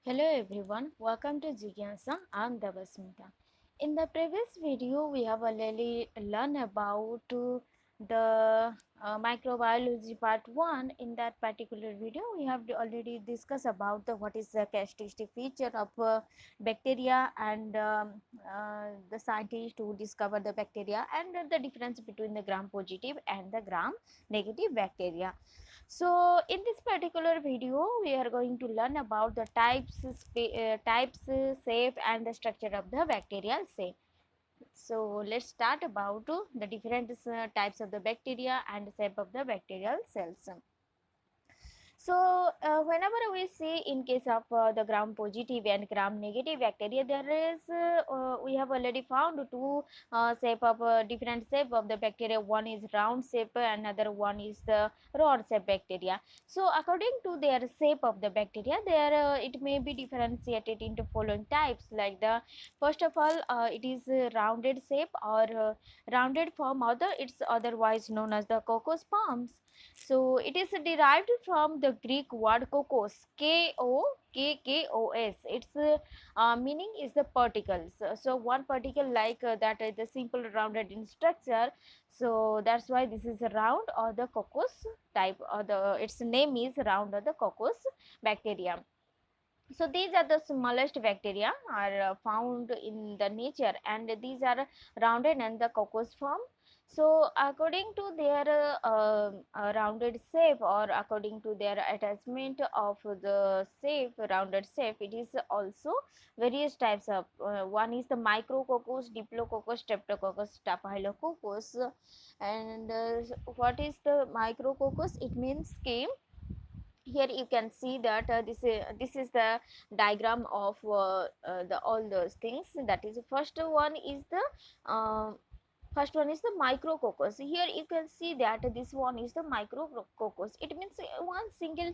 Hello everyone, welcome to Jigyansa. I'm Devasmita. In the previous video, we have already learned about the microbiology part 1. In that particular video, we have already discussed about what is the characteristic feature of bacteria and the scientists to discover the bacteria and the difference between the gram positive and the gram negative bacteria. So in this particular video we are going to learn about the types, shape and the structure of the bacterial cell. So let's start about the different types of the bacteria and shape of the bacterial cells. So whenever we see in case of the gram positive and gram negative bacteria, there is we have already found two shape of different shape of the bacteria. One is round shape, another one is the rod shape bacteria. So according to their shape of the bacteria, there it may be differentiated into following types. Like the first of all, it is rounded shape or rounded form, other it's otherwise known as the cocosperms. So it is derived from the Greek word kokos, K-O-K-K-O-S. Its meaning is the particles. So one particle like that is the simple rounded in structure. So that's why this is a round or the cocos type, or the its name is round or the cocos bacteria. So these are the smallest bacteria are found in the nature, and these are rounded and the cocos form. So according to their rounded shape, or according to their attachment of the shape, rounded shape, it is also various types of one is the micrococcus, diplococcus, streptococcus, staphylococcus. And what is the micrococcus? It means scheme. Here you can see that this is the diagram of the all those things. That is, uh, first one is the micrococcus. Here you can see that this one is the micrococcus. It means one single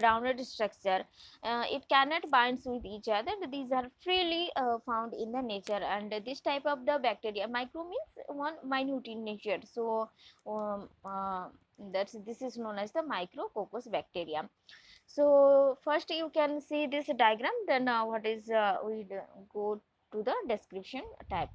rounded structure. It cannot bind with each other. These are freely found in the nature, and this type of the bacteria, micro means one minute in nature. So um, uh, that's this is known as the micrococcus bacteria. So first you can see this diagram, then what is we go to the description type.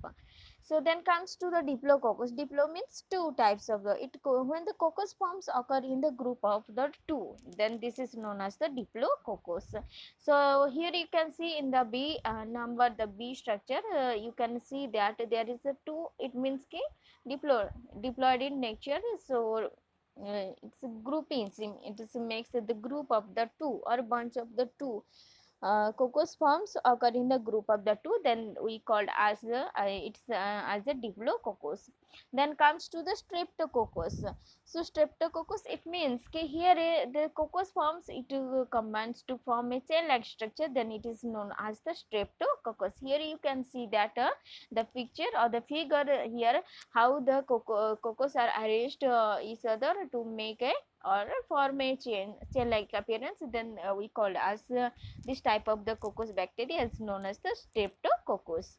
So then comes to the diplococcus. Diplo means two types of the when the coccus forms occur in the group of the two, then this is known as the diplococcus. So here you can see in the B number, the B structure, you can see that there is a two. It means ki diploid in nature. So it's groupings. It is makes the group of the two or bunch of the two coccus forms occur in the group of the two, then we called as the as a diplococcus. Then comes to the streptococcus. So streptococcus, it means कि here the coccus forms, it combines to form a chain like structure, then it is known as the streptococcus. Here you can see that the picture or the figure here, how the coccus are arranged each other to make a or form a chain like appearance, then we called as this type of the coccus bacteria is known as the streptococcus.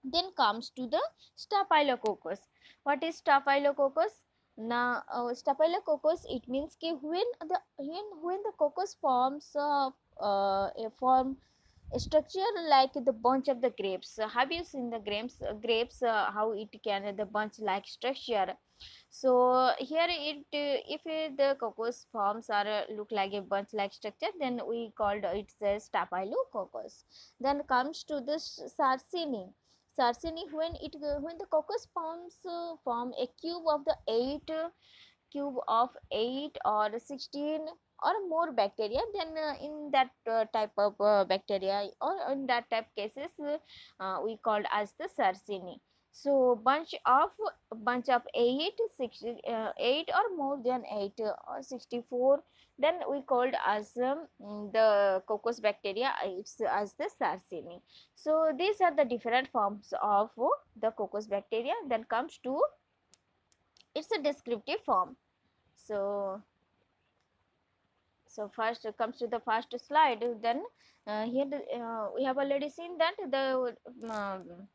Then comes to the staphylococcus. What is staphylococcus? Now staphylococcus, it means कि when the coccus forms a form a structure like the bunch of the grapes. Have you seen the grapes how it can the bunch like structure? So here if the coccus forms are look like a bunch like structure, then we called it as staphylococcus. Then comes to this Sarcini. Sarcini, when the coccus forms form a cube of the 8 or 16 or more bacteria, then in that type of bacteria or in that type cases we called as the Sarcini. So bunch of 8 or more than 8 or 64, then we called as the coccus bacteria, it's as the Sarcini. So these are the different forms of the coccus bacteria. Then comes to it's a descriptive form. So So first comes to the first slide. Then here we have already seen that the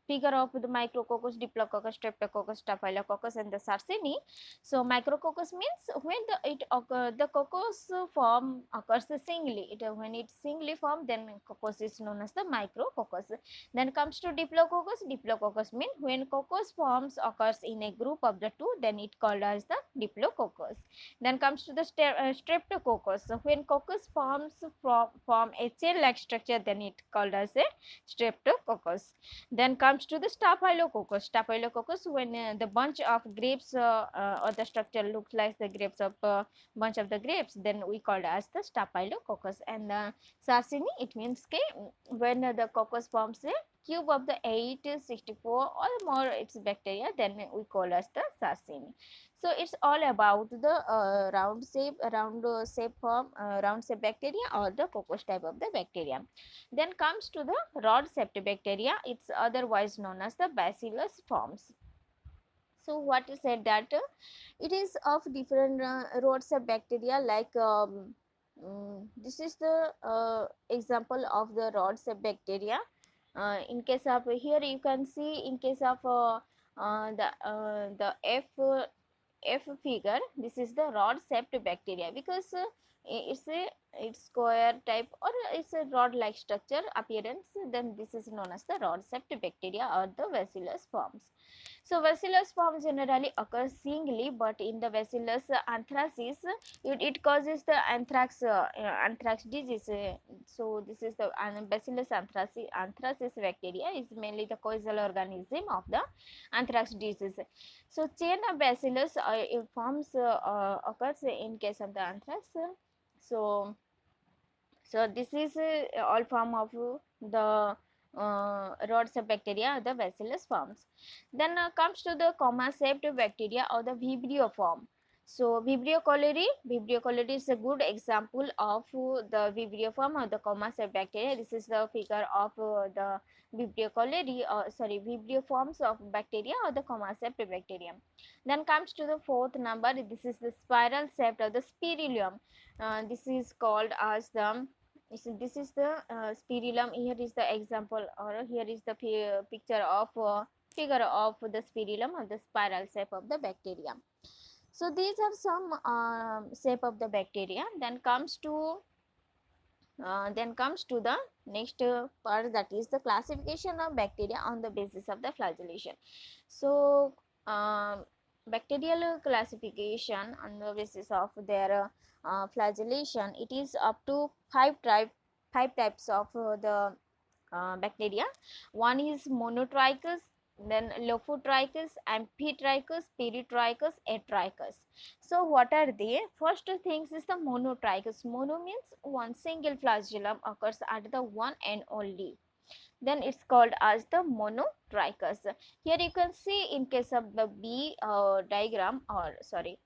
figure of the Micrococcus, Diplococcus, Streptococcus, Staphylococcus, and the Sarcini. So Micrococcus means when the coccus form occurs singly. When it's singly formed, then coccus is known as the Micrococcus. Then comes to Diplococcus. Diplococcus means when coccus forms occurs in a group of the two, then it called as the Diplococcus. Then comes to the Streptococcus. So when coccus form a chain-like structure, then it called as a Streptococcus. Then comes to the Staphylococcus. Staphylococcus, when the bunch of grapes or the structure looks like the grapes of bunch of the grapes, then we call it as the Staphylococcus. And the Sarcini, it means when the coccus forms a cube of the 864 or more its bacteria, then we call as the Sarcini. So it's all about the round shape form, round shape bacteria or the coccus type of the bacteria. Then comes to the rod shaped bacteria. It's otherwise known as the bacillus forms. So what is said that it is of different rod shaped bacteria, like this is the example of the rod shaped bacteria. In case of here you can see, in case of the F figure, this is the rod shaped bacteria, because it's a square type or it's a rod like structure appearance, then this is known as the rod shaped bacteria or the bacillus forms. So bacillus form generally occurs singly, but in the bacillus anthracis, it causes the anthrax disease. So this is the bacillus anthracis bacteria is mainly the causal organism of the anthrax disease. So chain of bacillus forms occurs in case of the anthrax. So this is all form of the rod shaped bacteria, the bacillus forms. Then comes to the comma shaped bacteria or the vibrio form. So vibrio cholerae is a good example of the vibrio form or the comma shaped bacteria. This is the figure of the vibrio cholerae, vibrio forms of bacteria or the comma shaped bacteria. Then comes to the fourth number. This is the spiral shaped or the spirillum. This is called as the this is the spirillum. Here is the example, or here is the picture of figure of the spirillum or the spiral shape of the bacteria. So these are some shape of the bacteria. Then comes to the next part, that is the classification of bacteria on the basis of the flagellation. So bacterial classification on the basis of their flagellation, it is up to five types of the bacteria. One is monotrichous, then lophotrichous, amphitrichous, peritrichous, atrichous. So what are they? First things is the monotrichous. Mono means one single flagellum occurs at the one and only. Then it's called as the monotrichous. Here you can see, in case of the B diagram, or sorry,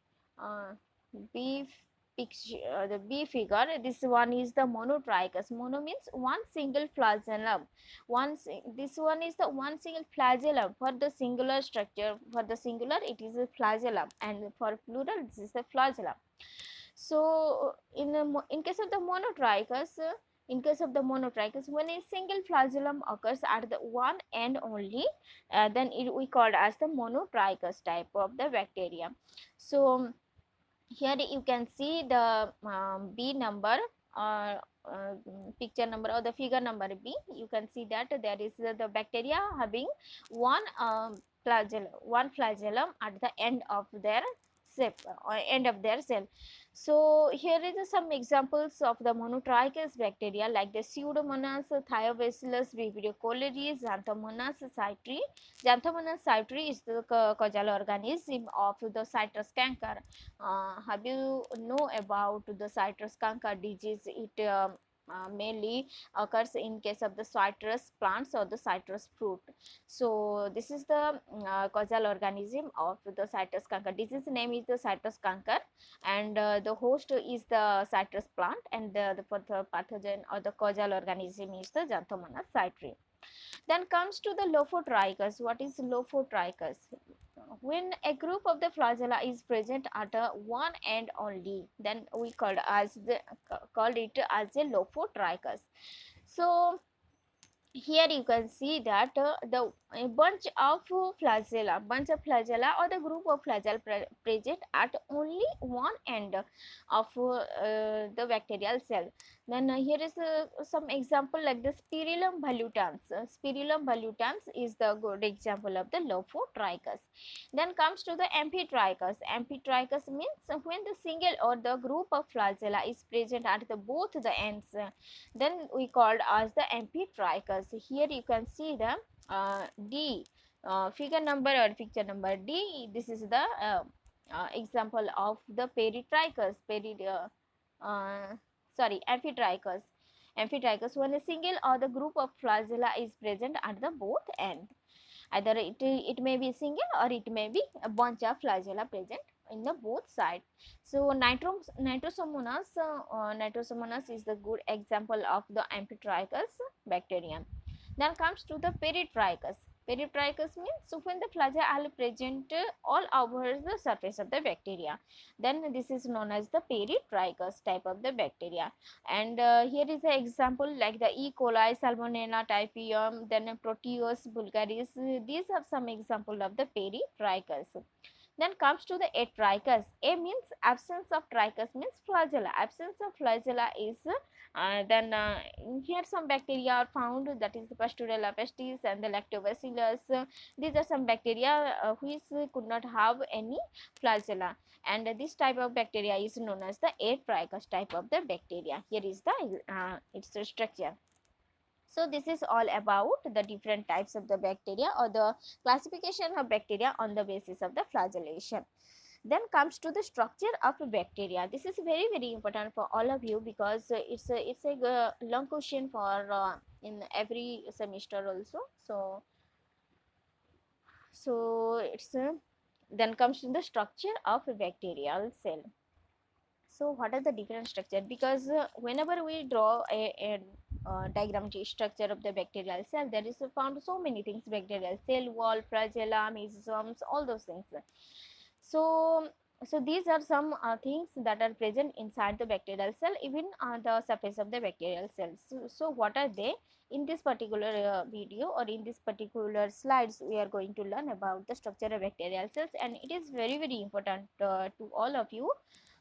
B picture, the B figure, this one is the monotrichous. Mono means one single flagellum. This one is the one single flagellum. For the singular structure, for the singular it is a flagellum, and for plural this is the flagellum. So in case of the monotrichous, when a single flagellum occurs at the one end only, then we called as the monotrichous type of the bacteria. So here you can see the B number, picture number or the figure number B. You can see that there is the bacteria having one flagellum at the end of their cell. So here is some examples of the monotrichous bacteria, like the Pseudomonas thiobacillus vibrio cholerae, Xanthomonas cytri. Xanthomonas cytri is the causal organism of the citrus canker. Have you know about the citrus canker disease? It mainly occurs in case of the citrus plants or the citrus fruit. So this is the causal organism of the citrus canker. Disease name is the citrus canker, and the host is the citrus plant, and the pathogen or the causal organism is the Xanthomonas cytri. Then comes to the lophotrichous. What is lophotrichous? when a group of the flagella is present at one end only, then we called it as a Lophotrichus. So here you can see that the a bunch of flagella or the group of flagella present at only one end of the bacterial cell. Then here is some example like the Spirillum volutans. Spirillum volutans is the good example of the Lophotrichus. Then comes to the Amphitrichus. Amphitrichus means when the single or the group of flagella is present at the both the ends, then we called as the Amphitrichus. Here you can see the D figure number or picture number D. This is the example of the Peritrichus. Amphitrichus. Amphitrichus when a single or the group of flagella is present at the both ends. Either it may be single or it may be a bunch of flagella present in the both sides. So Nitrosomonas is the good example of the Amphitrichus bacterium. Then comes to the Peritrichus. Peritrichus means so when the flagella are present all over the surface of the bacteria, then this is known as the Peritrichus type of the bacteria. And here is an example like the E. coli, Salmonella typhium, then Proteus vulgaris. These are some example of the Peritrichus. Then comes to the Atrichus. A means absence of trichus means flagella. Absence of flagella is then here some bacteria are found, that is the Pasturella pestis and the Lactobacillus. These are some bacteria which could not have any flagella, and this type of bacteria is known as the Atrichus type of the bacteria. Here is the its structure. So this is all about the different types of the bacteria or the classification of bacteria on the basis of the flagellation. Then comes to the structure of bacteria. This is very important for all of you because it's a long question for in every semester also. So it's then comes to the structure of a bacterial cell. So what are the different structure? Because whenever we draw a diagram structure of the bacterial cell, there is found so many things: bacterial cell wall, flagella, mesosomes, all those things. So these are some things that are present inside the bacterial cell, even on the surface of the bacterial cells. So what are they? In this particular video or in this particular slides, we are going to learn about the structure of bacterial cells, and it is very important to all of you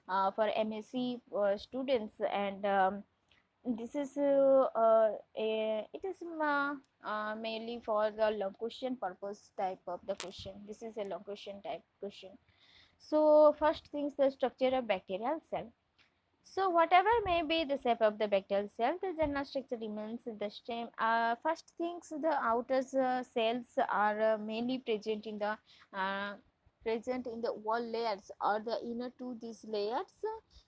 for MSc students. And this is it is mainly for the long question purpose type of the question. This is a long question type question. So first things, the structure of bacterial cell. So whatever may be the shape of the bacterial cell, the general structure remains the same. First things, the outer cells are mainly uh, present in the wall layers or the inner to these layers.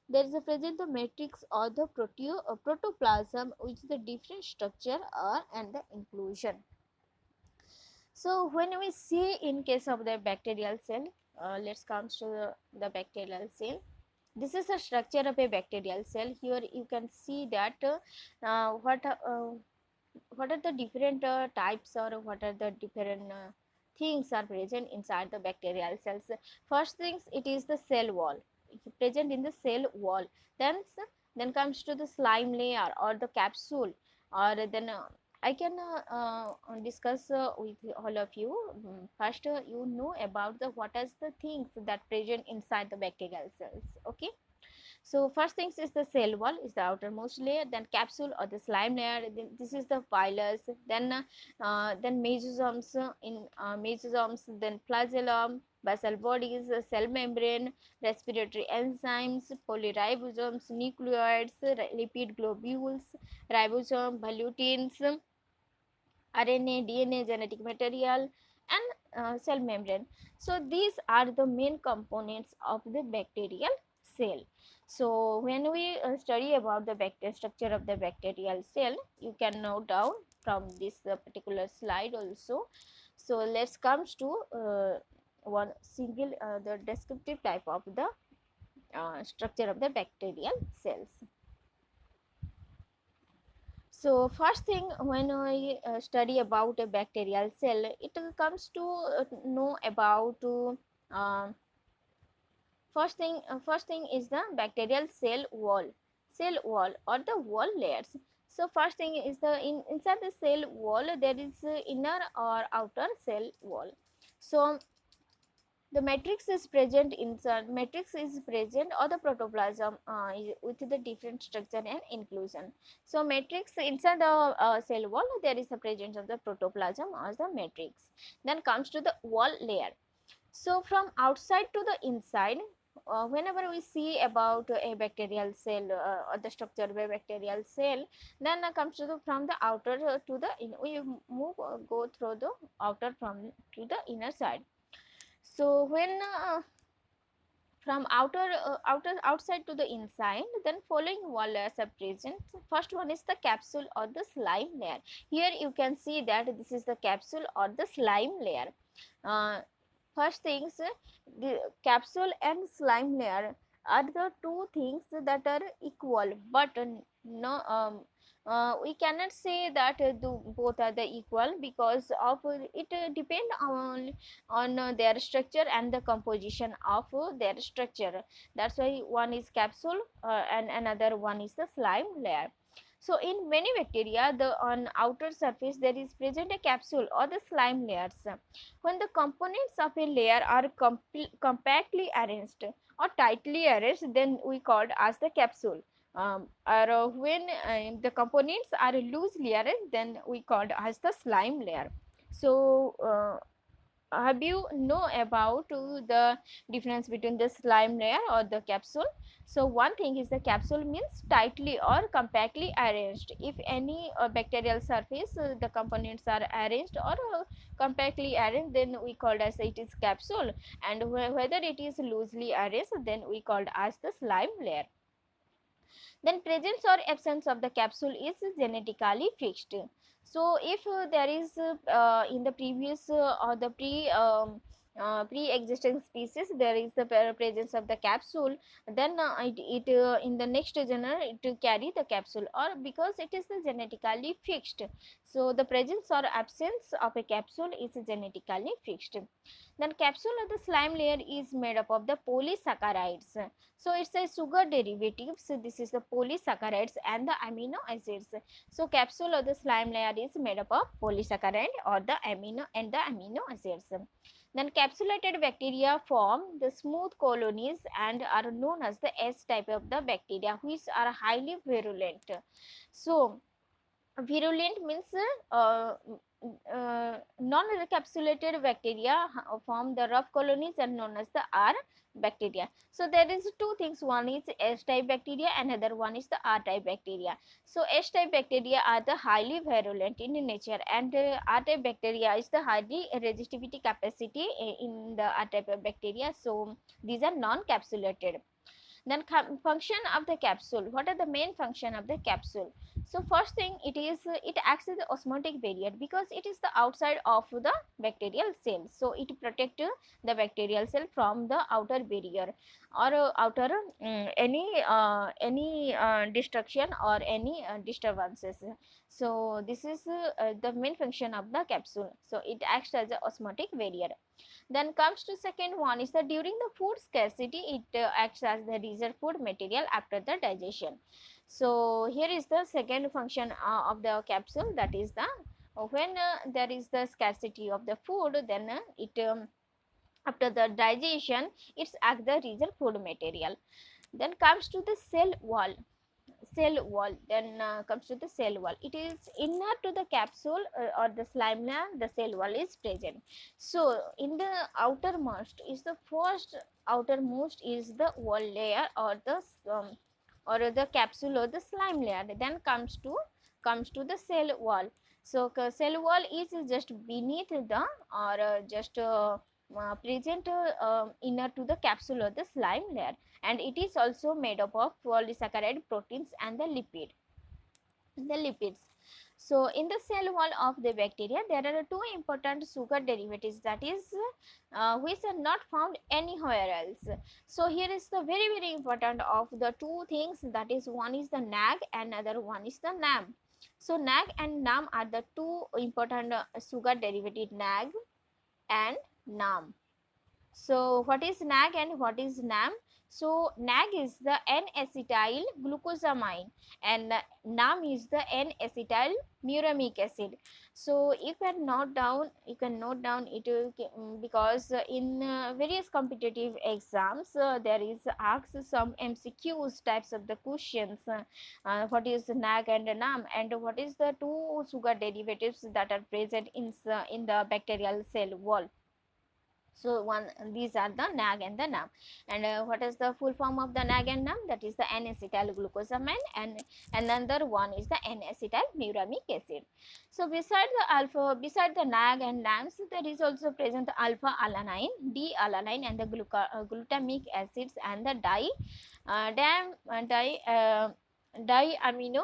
There is a present the matrix or the protoplasm, which is the different structure and the inclusion. So when we see in case of the bacterial cell, let's come to the bacterial cell. This is the structure of a bacterial cell. Here you can see that what are the different types or what are the different things are present inside the bacterial cells. First things, it is the cell wall, present in the cell wall. Then comes to the slime layer or the capsule, or then I can discuss with all of you. First, you know about the what is the things that present inside the bacterial cells. Okay. So first things is the cell wall is the outermost layer, then capsule or the slime layer. Then this is the pilus. Then mesosomes mesosomes. Then flagellum, basal bodies, cell membrane, respiratory enzymes, polyribosomes, nucleoids, lipid globules, ribosome, volutins, RNA, DNA, genetic material, and cell membrane. So these are the main components of the bacterial cell. So when we study about the structure of the bacterial cell, you can note down from this particular slide also. So let's comes to one single the descriptive type of the structure of the bacterial cells. So first thing, when I study about a bacterial cell, it comes to know about uh, first thing is the bacterial cell wall or the wall layers. So first thing is inside the cell wall there is inner or outer cell wall. So the matrix is present inside matrix is present or the protoplasm with the different structure and inclusion. So matrix inside the cell wall there is the presence of the protoplasm or the matrix. Then comes to the wall layer. So from outside to the inside, whenever we see about a bacterial cell or the structure of a bacterial cell, then comes to the from the outer to the we move go through the outer from to the inner side. So when from outer outside to the inside, then following wall layers are present. First one is the capsule or the slime layer. Here you can see that this is the capsule or the slime layer. uh, First things, the capsule and slime layer are the two things that are equal, but no we cannot say that both are the equal, because of it depend on their structure and the composition of their structure. That's why one is capsule and another one is the slime layer. So in many bacteria, the on outer surface there is present a capsule or the slime layers. When the components of a layer are compactly arranged or tightly arranged, then we called as the capsule. Or when the components are loosely arranged, then we called as the slime layer. So have you know about the difference between the slime layer or the capsule? So one thing is the capsule means tightly or compactly arranged. If any bacterial surface the components are arranged or compactly arranged, then we called as it is capsule, and whether it is loosely arranged, then we called as the slime layer. Then presence or absence of the capsule is genetically fixed. So if there is in the previous or the pre-existing species there is the presence of the capsule, then in the next generation it will carry the capsule, or because it is genetically fixed. So the presence or absence of a capsule is genetically fixed. Then capsule of the slime layer is made up of the polysaccharides. So it's a sugar derivatives. So this is the polysaccharides and the amino acids. So capsule of the slime layer is made up of polysaccharide or the amino acids. Then capsulated bacteria form the smooth colonies and are known as the S type of the bacteria, which are highly virulent. So virulent means non-encapsulated bacteria form the rough colonies and known as the R bacteria. So there is two things, one is S type bacteria, another one is the R type bacteria. So S type bacteria are the highly virulent in nature, and R type bacteria is the highly resistivity capacity in the R type of bacteria. So these are non-capsulated. Then function of the capsule. What are the main function of the capsule? So first thing, it acts as the osmotic barrier, because it is the outside of the bacterial cell. So it protect the bacterial cell from the outer barrier or outer any destruction or any disturbances. So this is the main function of the capsule. So it acts as a osmotic barrier. Then comes to second one is that during the food scarcity, it acts as the reserve food material after the digestion. So here is the second function of the capsule, that is the when there is the scarcity of the food, then it after the digestion it's act the reserve food material. Then comes to the cell wall. Then comes to the cell wall. It is inner to the capsule or the slime layer, the cell wall is present. So in the outermost is the first outermost is the wall layer or the capsule or the slime layer. Then comes to the cell wall. So cell wall is just beneath the or just present inner to the capsule or the slime layer, and it is also made up of polysaccharide proteins and the lipids. So in the cell wall of the bacteria there are two important sugar derivatives, that is which are not found anywhere else. So here is the very important of the two things, that is one is the NAG and other one is the NAM. So NAG and NAM are the two important sugar derivative, NAG and NAM. So what is NAG and what is NAM? So NAG is the N-acetyl glucosamine and NAM is the N-acetyl muramic acid. So you can note down it because in various competitive exams there is asked some MCQs types of the questions. What is NAG and NAM, and what is the two sugar derivatives that are present in the bacterial cell wall. So these are the NAG and the NAM. And what is the full form of the NAG and NAM? That is the N-acetyl glucosamine, and another one is the N-acetyl muramic acid. So beside the NAG and NAMs, there is also present the alpha alanine, D-alanine, and the glutamic acids, and the diamino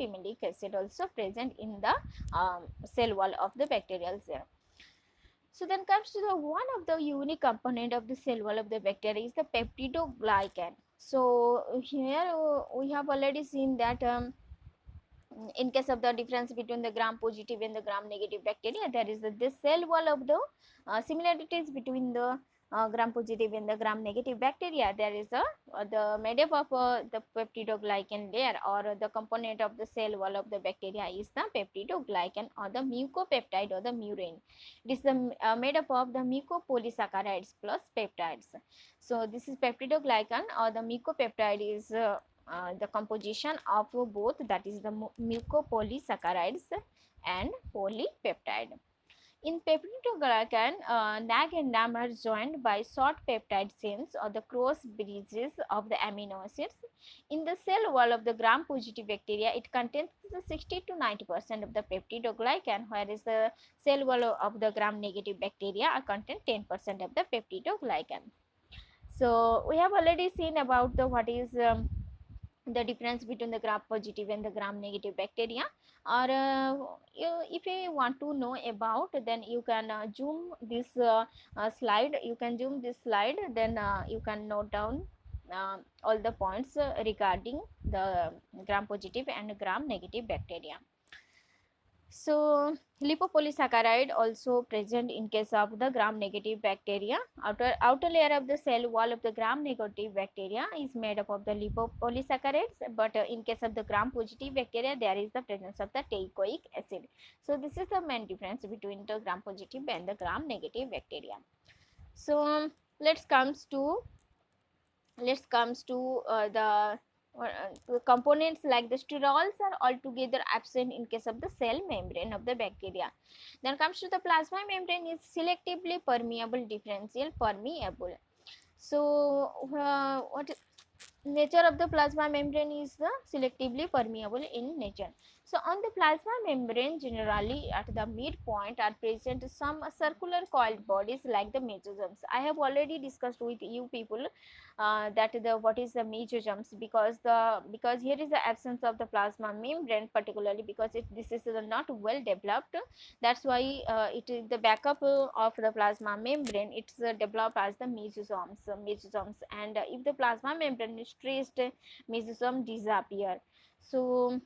pimélic acid also present in the cell wall of the bacterial cell. So then comes to the one of the unique component of the cell wall of the bacteria is the peptidoglycan. So here we have already seen that in case of the difference between the gram positive and the gram negative bacteria, there is this cell wall of the similarities between the gram positive and the gram negative bacteria. There is the made up of the peptidoglycan layer, or the component of the cell wall of the bacteria is the peptidoglycan or the mucopeptide or the murine. It is the made up of the mucopolysaccharides plus peptides. So this is peptidoglycan or the mucopeptide is the composition of both, that is the mucopolysaccharides and polypeptide. In peptidoglycan, NAG and NAM are joined by short peptide chains or the cross bridges of the amino acids. In the cell wall of the gram positive bacteria, it contains 60 to 90% of the peptidoglycan, whereas the cell wall of the gram negative bacteria contain 10% of the peptidoglycan. So we have already seen about the what is the difference between the gram positive and the gram negative bacteria, or if you want to know about, then you can zoom this slide, then you can note down all the points regarding the gram positive and gram negative bacteria. So lipopolysaccharide also present in case of the gram negative bacteria. Outer layer of the cell wall of the gram negative bacteria is made up of the lipopolysaccharides, but in case of the gram positive bacteria, there is the presence of the teichoic acid. So this is the main difference between the gram positive and the gram negative bacteria. So let's comes to the components like the sterols are altogether absent in case of the cell membrane of the bacteria. Then comes to the plasma membrane is selectively permeable differential permeable. So what nature of the plasma membrane is the selectively permeable in nature. So on the plasma membrane, generally at the midpoint are present some circular coiled bodies like the mesosomes. I have already discussed with you people that the what is the mesosomes, because here is the absence of the plasma membrane, particularly because this is not well developed. That's why it is the backup of the plasma membrane, it's developed as the mesosomes, and if the plasma membrane is stressed, mesosome disappear. So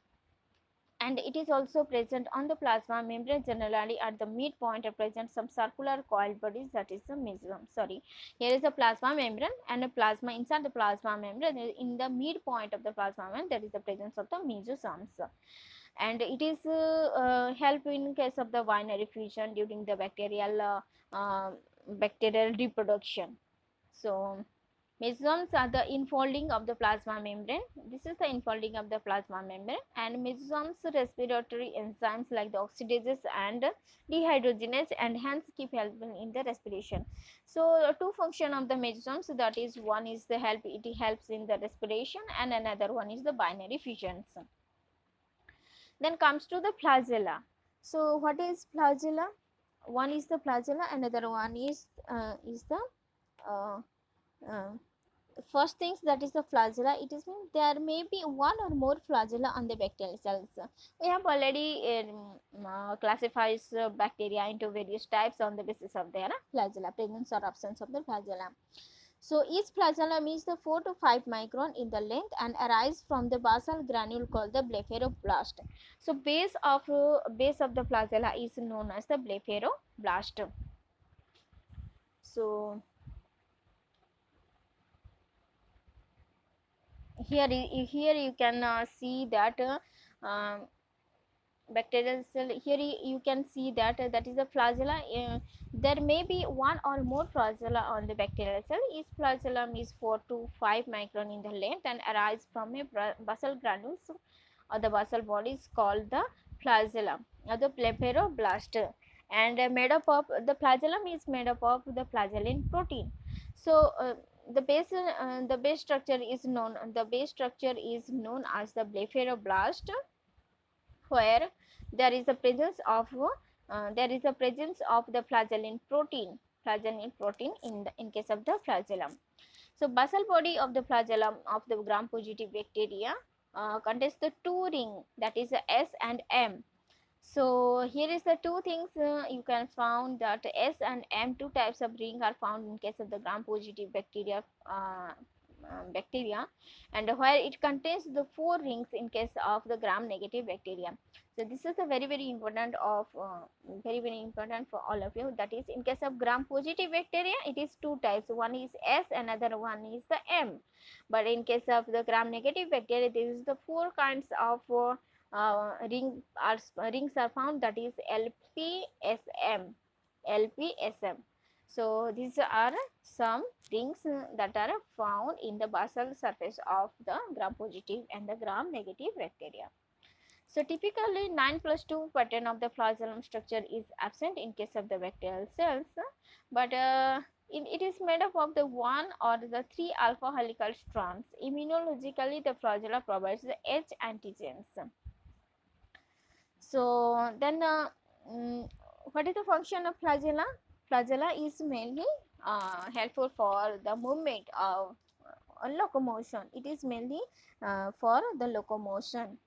and it is also present on the plasma membrane, generally at the midpoint are present some circular coiled bodies, that is the mesosome. Sorry, here is the plasma membrane and a plasma inside the plasma membrane. In the midpoint of the plasma membrane, there is the presence of the mesosomes, and it is help in case of the binary fusion during the bacterial reproduction. So mesosomes are the infolding of the plasma membrane. This is the infolding of the plasma membrane, and mesosomes respiratory enzymes like the oxidases and dehydrogenase and hence keep helping in the respiration. So two function of the mesosomes, that is one is the it helps in the respiration, and another one is the binary fusions. Then comes to the flagella. So what is flagella? One is the flagella, another one is the uh, uh, first things, that is the flagella. It is mean there may be one or more flagella on the bacterial cells. We have already classifies bacteria into various types on the basis of their flagella, presence or absence of the flagella. So each flagellum is the 4 to 5 micron in the length and arise from the basal granule called the blepharoblast. So base of the flagella is known as the blepharoblast. So here you can see that bacterial cell. Here you can see that that is a flagella. There may be one or more flagella on the bacterial cell. Each flagellum is 4 to 5 micron in the length and arise from a basal granules or the basal body is called the flagellum or the blepharoblast, and made up of the flagellum is made up of the flagellin protein. So the base structure is known as the blepharoblast, where there is a presence of the flagellin protein in case of the flagellum. So basal body of the flagellum of the gram positive bacteria contains the two ring, that is the S and M. So here is the two things you can found that S and M, two types of ring are found in case of the gram positive bacteria, and where it contains the four rings in case of the gram negative bacteria. So this is a very important of very important for all of you. That is, in case of gram positive bacteria, it is two types. One is S, another one is the M. But in case of the gram negative bacteria, this is the four kinds of rings are found, that is LPSM. LPSM. So these are some rings that are found in the basal surface of the gram positive and the gram negative bacteria. So typically 9+2 pattern of the flagellum structure is absent in case of the bacterial cells, but it is made up of the one or the three alpha helical strands. Immunologically, the flagella provides the H antigens. So then what is the function of flagella? Flagella is mainly helpful for the movement of locomotion. It is mainly for the locomotion.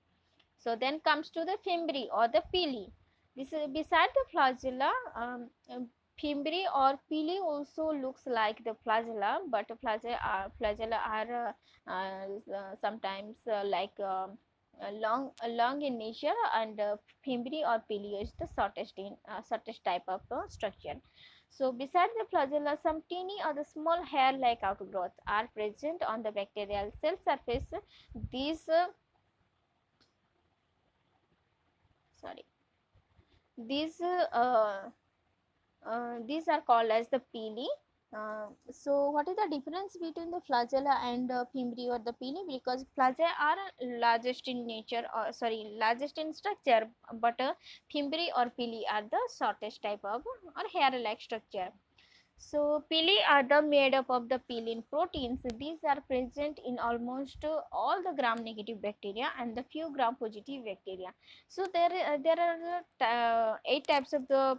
So then comes to the fimbri or the pili. This is beside the flagella. Fimbri or pili also looks like the flagella, but flagella are sometimes long in nature, and fimbri or pili is the shortest type of structure. So beside the flagella, some teeny or the small hair-like outgrowths are present on the bacterial cell surface. These these are called as the pili. So what is the difference between the flagella and fimbri or the pili? Because flagella are largest in nature, or largest in structure, but fimbri or pili are the shortest type of or hair like structure. So pili are the made up of the pilin proteins. These are present in almost all the gram negative bacteria and the few gram positive bacteria. So there are 8 types of the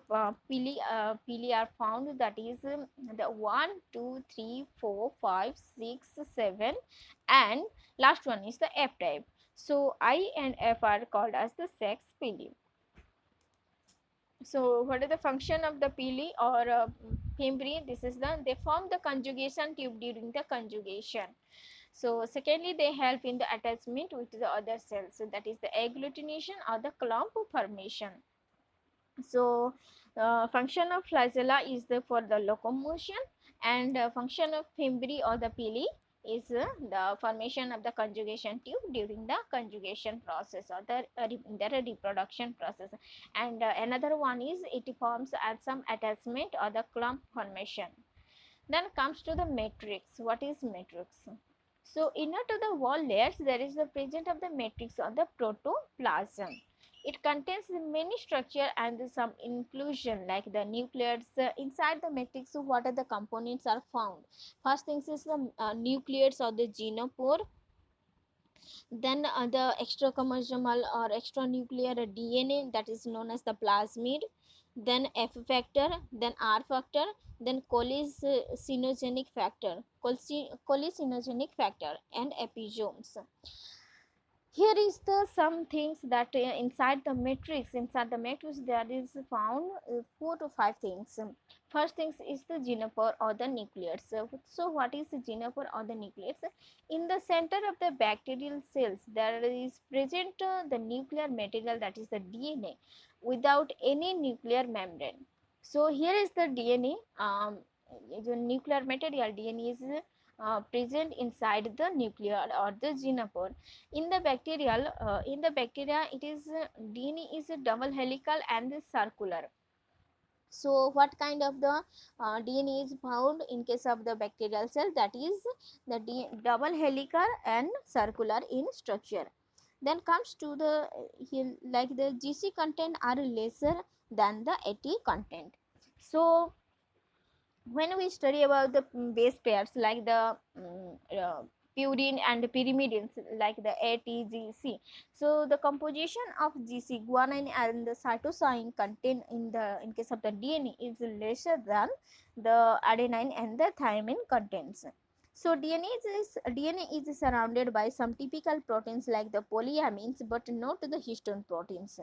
pili are found. That is the 1, 2, 3, 4, 5, 6, 7, and last one is the F type. So I and F are called as the sex pili. So what is the function of the pili or fimbri? This is they form the conjugation tube during the conjugation. So secondly, they help in the attachment with the other cells. So that is the agglutination or the clump formation. So function of flagella is for the locomotion, and function of fimbri or the pili is the formation of the conjugation tube during the conjugation process or the reproduction process, and another one is it forms at some attachment or the clump formation. Then comes to the matrix. What is matrix? So inner to the wall layers there is the presence of the matrix or the protoplasm. It contains many structure and some inclusion like the nucleates. Inside the matrix, what are the components are found? First things is the nucleates or the genopore, then the extrachromosomal or extranuclear DNA, that is known as the plasmid, then F factor, then R factor, then cholinogenic factor, and episomes. here is the some things that inside the matrix there is found 4 to 5 things. First things is the juniper or the nucleus. So what is the juniper or the nucleus? In the center of the bacterial cells there is present the nuclear material, that is the DNA, without any nuclear membrane. So here is the DNA, the nuclear material DNA is present inside the nuclear or the juniper. In the bacteria it is DNA is double helical and circular. So what kind of the DNA is found in case of the bacterial cell? That is the double helical and circular in structure. Then comes to the here, like the GC content are lesser than the AT content. So when we study about the base pairs like the purine and pyrimidines like the ATGC, so the composition of GC, guanine and the cytosine content in case of the DNA is lesser than the adenine and the thymine contents. So DNA is surrounded by some typical proteins like the polyamines but not the histone proteins.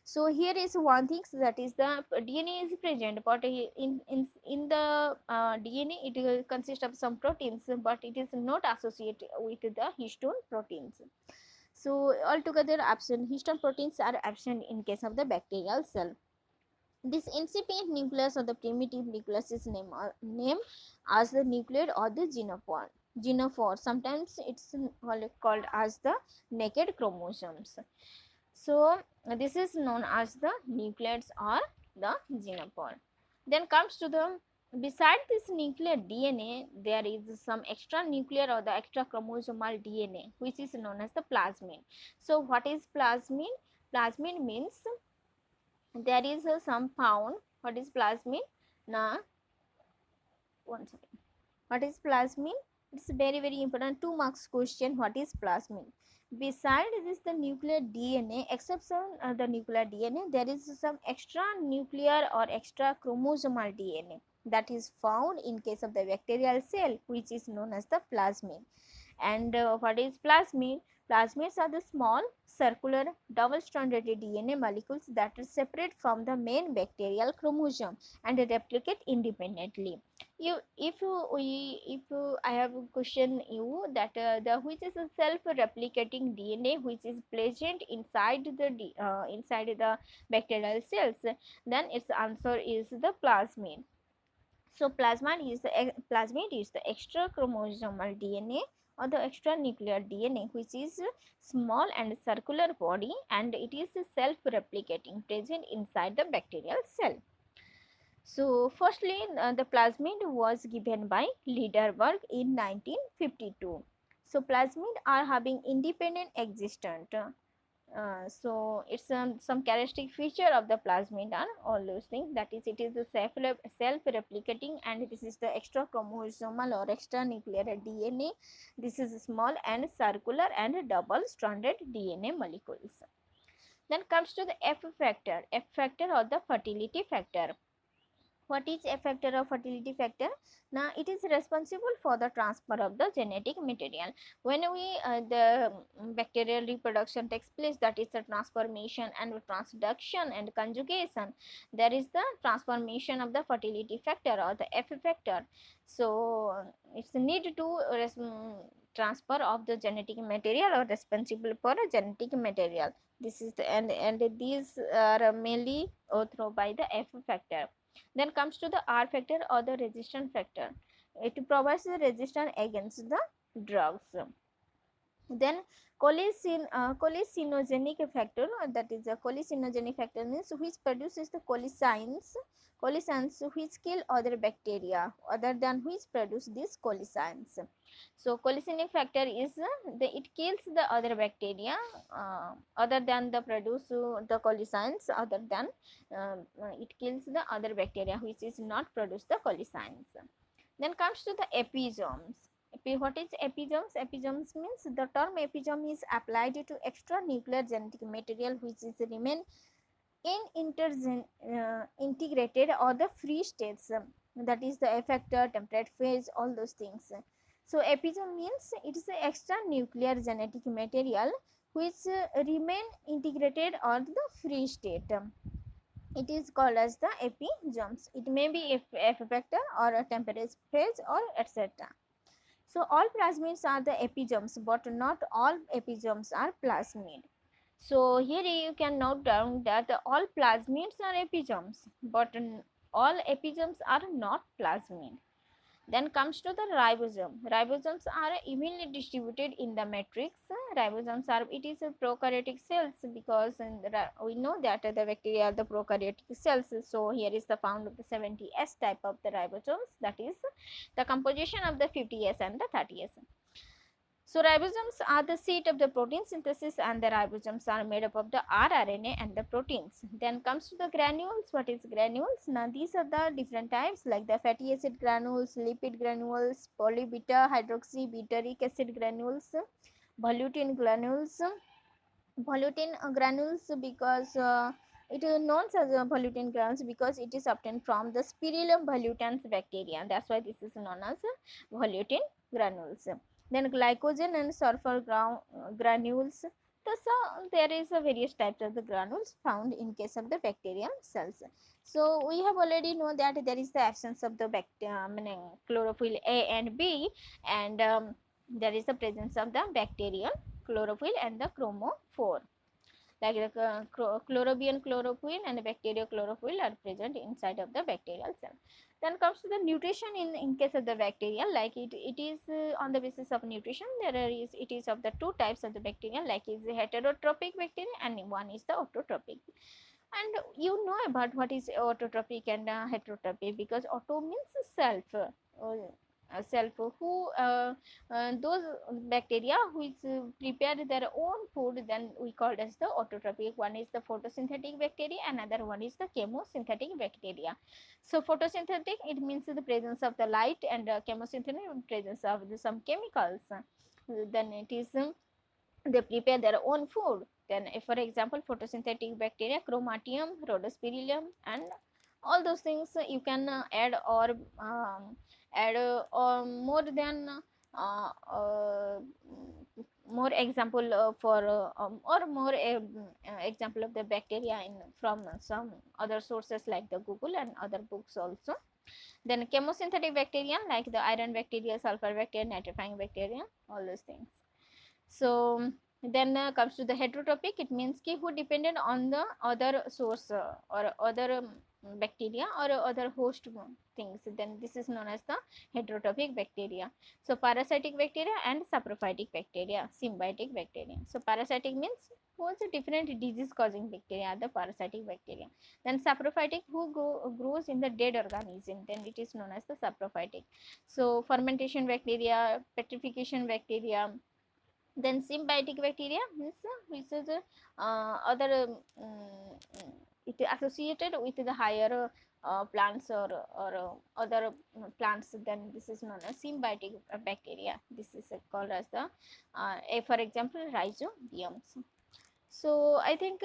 So here is one thing, that is the DNA is present, but in the DNA it will consist of some proteins, but it is not associated with the histone proteins. So altogether absent histone proteins are absent in case of the bacterial cell. This incipient nucleus or the primitive nucleus is named as the nucleus or the genophore. Sometimes it's called as the naked chromosomes. So this is known as the nucleus or the genophore. Then comes to the beside this nuclear DNA, there is some extra nuclear or the extra chromosomal DNA which is known as the plasmid. So what is plasmid? Plasmid means there is some found. What is plasmid? Now, one second. What is plasmid? It's very important 2 marks question. What is plasmid? Beside this the nuclear DNA, except the nuclear DNA, there is some extra nuclear or extra chromosomal DNA that is found in case of the bacterial cell, which is known as the plasmid. And what is plasmid? Plasmids are the small circular double-stranded DNA molecules that are separate from the main bacterial chromosome and replicate independently. I have a question you that the which is a self-replicating DNA which is present inside the bacterial cells, then its answer is the plasmid. So plasmid is the extra chromosomal DNA or the extra nuclear DNA which is small and circular body, and it is self-replicating present inside the bacterial cell. So firstly the plasmid was given by Lederberg in 1952. So plasmid are having independent existence. So it's some characteristic feature of the plasmid are all those things, that is it is the self-replicating, and this is the extra chromosomal or extra nuclear DNA. This is small and circular and double stranded DNA molecules. Then comes to the F factor or the fertility factor. What is F factor or fertility factor? Now it is responsible for the transfer of the genetic material. When the bacterial reproduction takes place, that is the transformation and transduction and conjugation, there is the transformation of the fertility factor or the F factor. So it's the need to transfer of the genetic material or responsible for a genetic material. This is the and these are mainly through by the F factor. Then comes to the R factor or the resistance factor. It provides the resistance against the drugs. Then cholecinogenic factor, that is a cholecinogenic factor means which produces the cholecines which kill other bacteria other than which produce these cholecines. So cholecinic factor is it kills the other bacteria other than the produce the cholecines, other than it kills the other bacteria which is not produce the cholecines. Then comes to the episomes. What is episomes? Episomes means the term episome is applied to extra nuclear genetic material which is remain integrated or the free states, that is the effector, temperate phase, all those things. So episome means it is the extra nuclear genetic material which remain integrated on the free state. It is called as the epigerms. It may be F vector or a temporary phase or etc. So all plasmids are the epigerms, but not all epigerms are plasmid. So here you can note down that all plasmids are epigerms, but all epigerms are not plasmid. Then comes to the ribosome. Ribosomes are evenly distributed in the matrix. Ribosomes are, it is a prokaryotic cells, because we know that the bacteria are the prokaryotic cells. So here is the found of the 70S type of the ribosomes, that is the composition of the 50S and the 30S. So ribosomes are the seat of the protein synthesis, and the ribosomes are made up of the rRNA and the proteins. Then comes to the granules. What is granules? Now these are the different types, like the fatty acid granules, lipid granules, polybeta hydroxy butyric acid granules, volutin granules. Volutin granules, because it is known as volutin granules because it is obtained from the Spirillum volutans bacteria. That's why this is known as volutin granules. Then glycogen and sulfur granules. Thus, there is a various types of the granules found in case of the bacterial cells. So we have already known that there is the absence of the chlorophyll A and B, and there is the presence of the bacterial chlorophyll and the chromophore. Like the chlorobian chlorophyll and the bacterial chlorophyll are present inside of the bacterial cell. Then comes to the nutrition in case of the bacteria, like it is on the basis of nutrition. It is of the two types of the bacteria, like is the heterotrophic bacteria and one is the autotrophic. And you know about what is autotrophic and heterotrophic, because auto means self. Self who those bacteria which prepare their own food, then we call as the autotrophic. One is the photosynthetic bacteria, another one is the chemosynthetic bacteria. So photosynthetic, it means the presence of the light, and chemosynthetic, presence of some chemicals. Then it is they prepare their own food. Then for example, photosynthetic bacteria, chromatium, rhodospirillum, and all those things you can add, or add or more than more example for or more example of the bacteria in from some other sources like the Google and other books also. Then chemosynthetic bacteria, like the iron bacteria, sulfur bacteria, nitrifying bacteria, all those things. So then comes to the heterotrophic, it means ki who depended on the other source or other bacteria or other host things, then this is known as the heterotrophic bacteria. So parasitic bacteria and saprophytic bacteria, symbiotic bacteria. So parasitic means who is a different disease causing bacteria are the parasitic bacteria. Then saprophytic, who grows in the dead organism, then it is known as the saprophytic. So fermentation bacteria, petrification bacteria. Then symbiotic bacteria means which is other it associated with the higher plants or other plants, then this is known as symbiotic bacteria. This is called as the for example, rhizobiums. So I think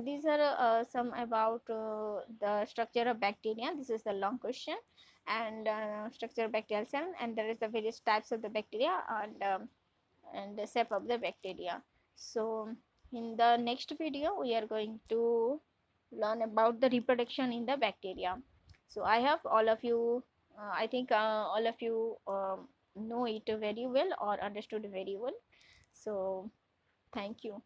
these are some about the structure of bacteria. This is the long question, and structure of bacterial cell, and there is the various types of the bacteria, and the shape of the bacteria. So in the next video we are going to learn about the reproduction in the bacteria. So I hope all of you I think all of you know it very well or understood very well. So thank you.